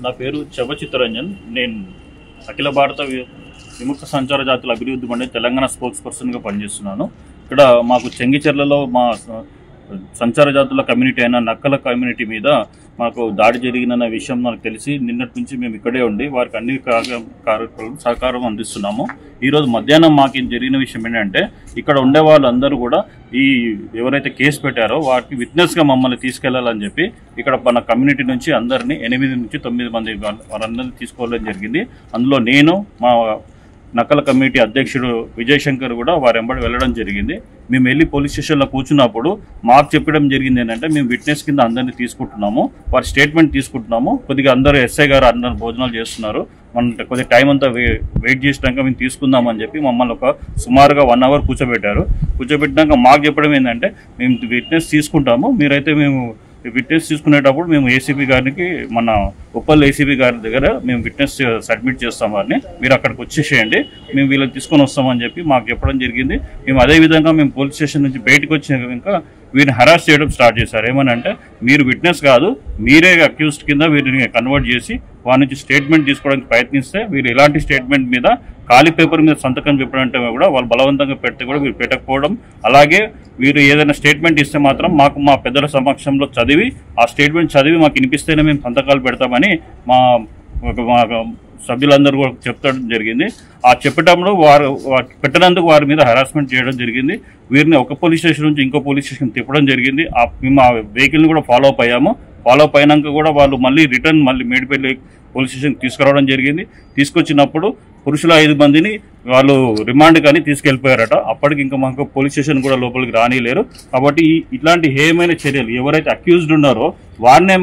నా పేరు చెవ చిత్తరంజన్. నేను అఖిల భారత విముక్త సంచార జాతుల అభివృద్ధి మండలి తెలంగాణ స్పోక్స్ పర్సన్గా పనిచేస్తున్నాను. ఇక్కడ మాకు చెంగిచెర్లలో మా సంచార జాతుల కమ్యూనిటీ అయిన నక్కల కమ్యూనిటీ మీద మాకు దాడి జరిగిన విషయం మనకు తెలిసి నిన్నటి నుంచి మేము ఇక్కడే ఉండి వారికి అన్ని కార్యక్రమాలు సహకారం అందిస్తున్నాము. ఈరోజు మధ్యాహ్నం మాకు జరిగిన విషయం ఏంటంటే ఇక్కడ ఉండే వాళ్ళందరూ కూడా ఈ ఎవరైతే కేసు పెట్టారో వారికి విట్నెస్గా మమ్మల్ని తీసుకెళ్లాలని చెప్పి ఇక్కడ మన కమ్యూనిటీ నుంచి అందరినీ 8 నుంచి 9 మంది వారందరినీ తీసుకోవడం జరిగింది. అందులో నేను మా నక్కల కమ్యూనిటీ అధ్యక్షుడు విజయశంకర్ కూడా వారి వెంబడి వెళ్ళడం జరిగింది. మేము వెళ్ళి పోలీస్ స్టేషన్లో కూర్చున్నప్పుడు మాకు చెప్పడం జరిగింది ఏంటంటే మేము విట్నెస్ కింద అందరినీ తీసుకుంటున్నాము, వారి స్టేట్మెంట్ తీసుకుంటున్నాము, కొద్దిగా అందరూ ఎస్ఐ గారు అందరూ భోజనాలు చేస్తున్నారు, మన కొద్దిగా టైం అంతా వెయిట్ చేసినాక మేము తీసుకుందామని చెప్పి మమ్మల్ని ఒక సుమారుగా 1 అవర్ కూర్చోబెట్టినాక మాకు చెప్పడం ఏంటంటే మేము విట్నెస్ తీసుకుంటాము, మీరైతే మేము విట్నెస్ తీసుకునేటప్పుడు మేము ఏసీపీ గారికి మన ఉప్పల్ ఏసీపీ గారి దగ్గర మేము విట్నెస్ సబ్మిట్ చేస్తాం, వారిని మీరు అక్కడికి వచ్చేసేయండి, మేము వీళ్ళని తీసుకొని వస్తామని చెప్పి మాకు చెప్పడం జరిగింది. మేము అదేవిధంగా మేము పోలీస్ స్టేషన్ నుంచి బయటకు వచ్చినాక ఇంకా వీరిని హరాస్ చేయడం స్టార్ట్ చేశారు. ఏమనంటే మీరు విట్నెస్ కాదు, మీరే అక్యూజ్డ్ కింద వీరిని కన్వర్ట్ చేసి వారి నుంచి స్టేట్మెంట్ తీసుకోవడానికి ప్రయత్నిస్తే వీరు ఇలాంటి స్టేట్మెంట్ మీద ఖాళీ పేపర్ మీద సంతకం చెప్పడంటే కూడా వాళ్ళు బలవంతంగా పెడితే కూడా వీరు పెట్టకపోవడం, అలాగే వీరు ఏదైనా స్టేట్మెంట్ ఇస్తే మాత్రం మాకు మా పెద్దల సమక్షంలో చదివి ఆ స్టేట్మెంట్ చదివి మాకు వినిపిస్తేనే మేము సంతకాలు పెడతామని మా సభ్యులందరూ కూడా చెప్పడం జరిగింది. ఆ చెప్పడంలో వారు పెట్టినందుకు వారి మీద హరాస్మెంట్ చేయడం జరిగింది. వీరిని ఒక పోలీస్ స్టేషన్ నుంచి ఇంకో పోలీస్ స్టేషన్ తిప్పడం జరిగింది. మేము ఆ వెహికల్ని కూడా ఫాలో అప్ అయ్యాము. ఫాలో అప్ అయినాక కూడా వాళ్ళు మళ్ళీ మేడిపల్లి పోలీస్ స్టేషన్కి తీసుకురావడం జరిగింది. తీసుకొచ్చినప్పుడు పురుషుల 5 మందిని వాళ్ళు రిమాండ్ కానీ తీసుకెళ్ళిపోయారట. అప్పటికి ఇంకా మాకు పోలీస్ స్టేషన్ కూడా లోపలికి రానిలేరు. కాబట్టి ఇట్లాంటి హేయమైన చర్యలు ఎవరైతే అక్యూజ్డ్ ఉన్నారో వారినే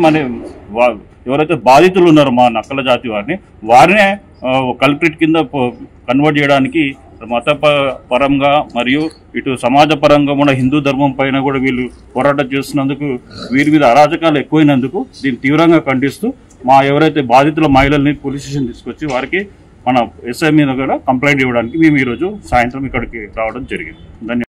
ఎవరైతే బాధితులు ఉన్నారో మా నక్కల జాతి వారినే కల్ప్రిట్ కింద కన్వర్ట్ చేయడానికి మత పరంగా మరియు ఇటు సమాజ పరంగా కూడా హిందూ ధర్మం పైన కూడా వీళ్ళు పోరాటం చేస్తున్నందుకు వీరి మీద అరాచకాలు ఎక్కువైనందుకు దీన్ని తీవ్రంగా ఖండిస్తూ మా ఎవరైతే బాధితుల మహిళల్ని పోలీస్ స్టేషన్ తీసుకొచ్చి వారికి మన ఎస్ఐ మీద కూడా కంప్లైంట్ ఇవ్వడానికి మేము ఈరోజు సాయంత్రం ఇక్కడికి రావడం జరిగింది. ధన్యవాదాలు.